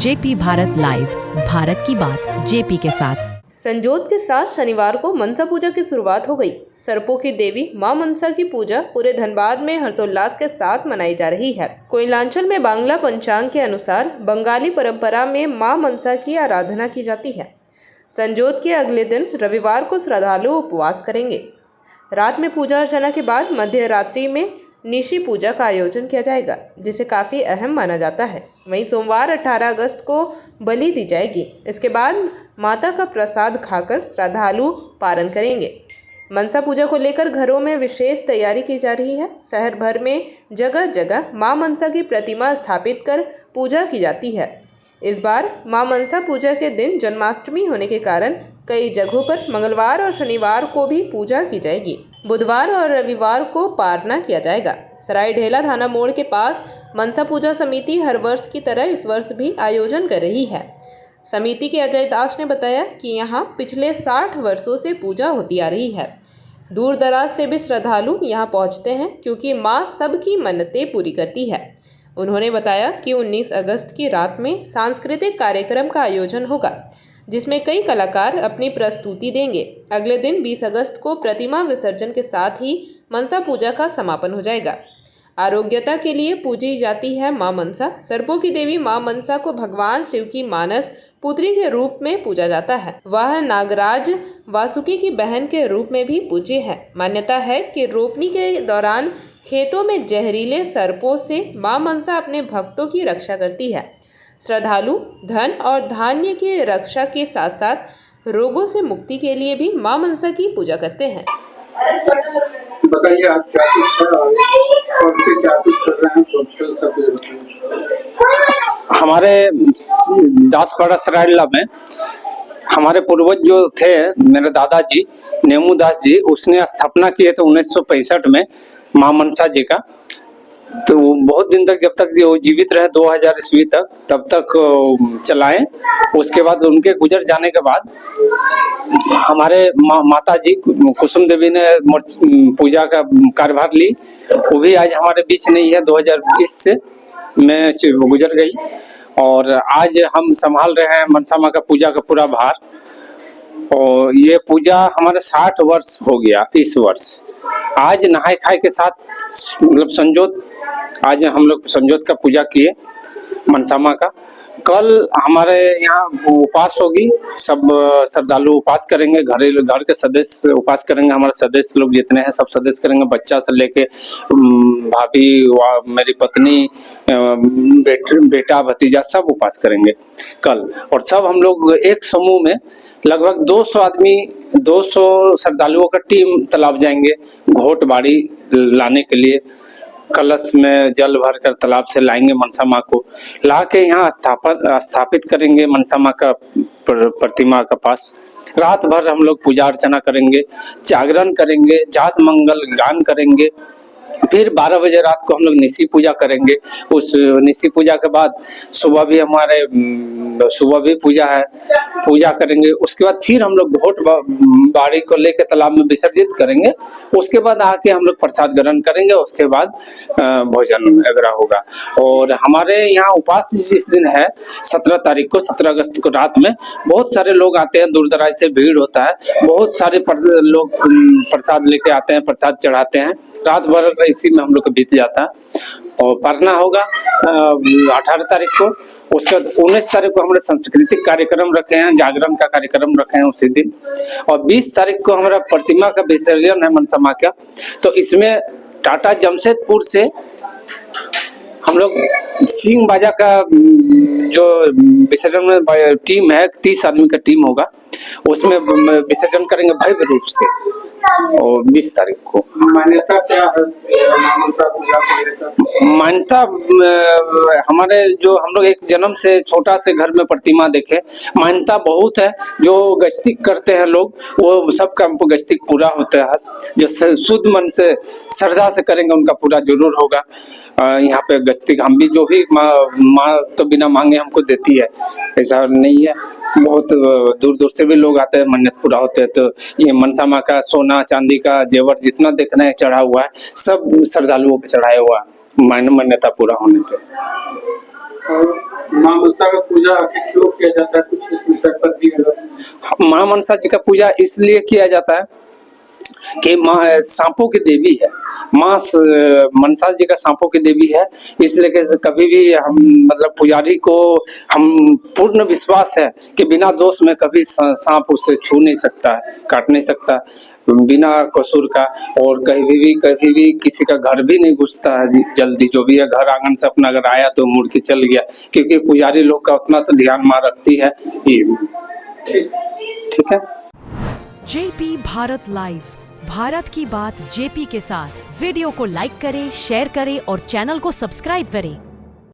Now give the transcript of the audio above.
JP Bharat live, Bharat की बात JP के साथ। संजोत के साथ शनिवार को मनसा पूजा की शुरुआत हो गई। सर्पों की देवी मां मनसा की पूजा पूरे धनबाद में हर्षोल्लास के साथ मनाई जा रही है। कोयलांचल में बांग्ला पंचांग के अनुसार बंगाली परंपरा में मां मनसा की आराधना की जाती है। संजोत के अगले दिन रविवार को श्रद्धालु उपवास करेंगे। रात में पूजा अर्चना के बाद मध्य रात्रि में निशी पूजा का आयोजन किया जाएगा, जिसे काफ़ी अहम माना जाता है। वहीं सोमवार 18 अगस्त को बलि दी जाएगी। इसके बाद माता का प्रसाद खाकर श्रद्धालु पारण करेंगे। मनसा पूजा को लेकर घरों में विशेष तैयारी की जा रही है। शहर भर में जगह जगह मां मनसा की प्रतिमा स्थापित कर पूजा की जाती है। इस बार मां मनसा पूजा के दिन जन्माष्टमी होने के कारण कई जगहों पर मंगलवार और शनिवार को भी पूजा की जाएगी। बुधवार और रविवार को पारना किया जाएगा। सराय ढेला थाना मोड़ के पास मनसा पूजा समिति हर वर्ष की तरह इस वर्ष भी आयोजन कर रही है। समिति के अजय दास ने बताया कि यहाँ पिछले 60 वर्षों से पूजा होती आ रही है। दूर दराज से भी श्रद्धालु यहाँ पहुँचते हैं, क्योंकि माँ सबकी मन्नतें पूरी करती है। उन्होंने बताया कि 19 अगस्त की रात में सांस्कृतिक कार्यक्रम का आयोजन होगा, जिसमें कई कलाकार अपनी प्रस्तुति देंगे। अगले दिन 20 अगस्त को प्रतिमा विसर्जन के साथ ही मनसा पूजा का समापन हो जाएगा। आरोग्यता के लिए पूजी जाती है मां मनसा। सर्पों की देवी मां मनसा को भगवान शिव की मानस पुत्री के रूप में पूजा जाता है। वह नागराज वासुकी की बहन के रूप में भी पूज्य है। मान्यता है कि रोपनी के दौरान खेतों में जहरीले सर्पों से मां मनसा अपने भक्तों की रक्षा करती है। श्रद्धालु धन और धान्य की रक्षा के साथ साथ रोगों से मुक्ति के लिए भी मां मनसा की पूजा करते हैं। बताइए आप क्या कुछ कौन से क्या कुछ कर रहे हैं? हमारे दासपाड़ा सरायला में हमारे पूर्वज जो थे, मेरे दादाजी नेमू दास जी, उसने स्थापना की है तो 1965 में मां मनसा जी का। तो बहुत दिन तक, जब तक वो जीवित रहे 2000 ईस्वी तक, तब तक चलाए। उसके बाद उनके गुजर जाने के बाद हमारे माता जी कुसुम देवी ने पूजा का कार्यभार ली। वो भी आज हमारे बीच नहीं है, 2020 से में गुजर गई। और आज हम संभाल रहे हैं मनसा माँ का पूजा का पूरा भार। और ये पूजा हमारे 60 वर्ष हो गया इस वर्ष। आज नहाय खाए के साथ मतलब संजोत, आज हम लोग संजोत का पूजा किए मनसा माँ का। कल हमारे यहाँ उपास होगी, सब श्रद्धालु उपास करेंगे। घर के सदस्य उपास करेंगे। हमारे सदस्य लोग जितने हैं सब सदस्य करेंगे, बच्चा से लेके भाभी, मेरी पत्नी, बेटा भतीजा सब उपास करेंगे कल। और सब हम लोग एक समूह में लगभग 200 आदमी, 200 श्रद्धालुओं का टीम तालाब जाएंगे घोट बाड़ी लाने के लिए। कलश में जल भर कर तालाब से लाएंगे मनसा माँ को, ला के यहाँ स्थापित करेंगे मनसा माँ का प्रतिमा का पास। रात भर हम लोग पूजा अर्चना करेंगे, जागरण करेंगे, जात मंगल गान करेंगे। फिर 12 बजे रात को हम लोग निशी पूजा करेंगे। उस निशी पूजा के बाद सुबह भी पूजा है, पूजा करेंगे। उसके बाद फिर हम लोग घोट बाड़ी को लेकर तालाब में विसर्जित करेंगे। उसके बाद आके हम लोग प्रसाद ग्रहण करेंगे। उसके बाद भोजन वगैरह होगा। और हमारे यहाँ उपास जिस दिन है 17 तारीख को, 17 अगस्त को रात में बहुत सारे लोग आते हैं, दूर दराज से भीड़ होता है। बहुत सारे लोग प्रसाद लेके आते हैं, प्रसाद चढ़ाते हैं। रात भर इसी में हम लोग का बीत जाता है। और पारना होगा 18 तारीख को। उसके बाद 19 तारीख को हमारे सांस्कृतिक कार्यक्रम रखे हैं, जागरण का कार्यक्रम रखे हैं उसी दिन। और 20 तारीख को हमारा प्रतिमा का विसर्जन है मनसा माँ का। तो इसमें टाटा जमशेदपुर से हम लोग सिंह बाजा का जो विसर्जन में टीम है, 30 आदमी का टीम होगा, उसमें विसर्जन करेंगे भव्य रूप से। और 20 तारीख को मान्यता क्या है मनसा पूजा को लेकर? मान्यता हमारे जो हम लोग एक जन्म से छोटा से घर में प्रतिमा देखे, मान्यता बहुत है। जो गस्तिक करते हैं लोग, वो सबका गस्तिक पूरा होता है। जो शुद्ध मन से श्रद्धा से करेंगे उनका पूरा जरूर होगा। यहाँ पे गस्तिक हम भी जो भी माँ तो बिना मांगे हमको देती है, ऐसा नहीं है। बहुत दूर दूर से भी लोग आते हैं, मन्नत पूरा होते हैं। तो ये मनसा माँ का सोना चांदी का जेवर जितना देखना है चढ़ा हुआ है, सब श्रद्धालुओं पे चढ़ाया हुआ है मान्यता पूरा होने पे। और माँ मनसा का पूजा पूजा आखिर क्यों किया जाता है, कुछ इस विषय पर भी अगर माँ मनसा जी का पूजा इसलिए किया जाता है कि माँ सांपों की देवी है। माँ मनसा जी का सांपों की देवी है, इसलिए कि कभी भी हम मतलब पुजारी को हम पूर्ण विश्वास है कि बिना दोष में कभी सांप उसे छू नहीं सकता है, काट नहीं सकता बिना कसूर का। और कभी भी किसी का घर भी नहीं घुसता है जल्दी, जो भी है घर आंगन से अपना अगर आया तो मुड़ के चल गया, क्योंकि पुजारी लोग का उतना तो ध्यान माँ रखती है। ठीक है। जेपी भारत लाइव, भारत की बात जेपी के साथ। वीडियो को लाइक करें, शेयर करें और चैनल को सब्सक्राइब करें।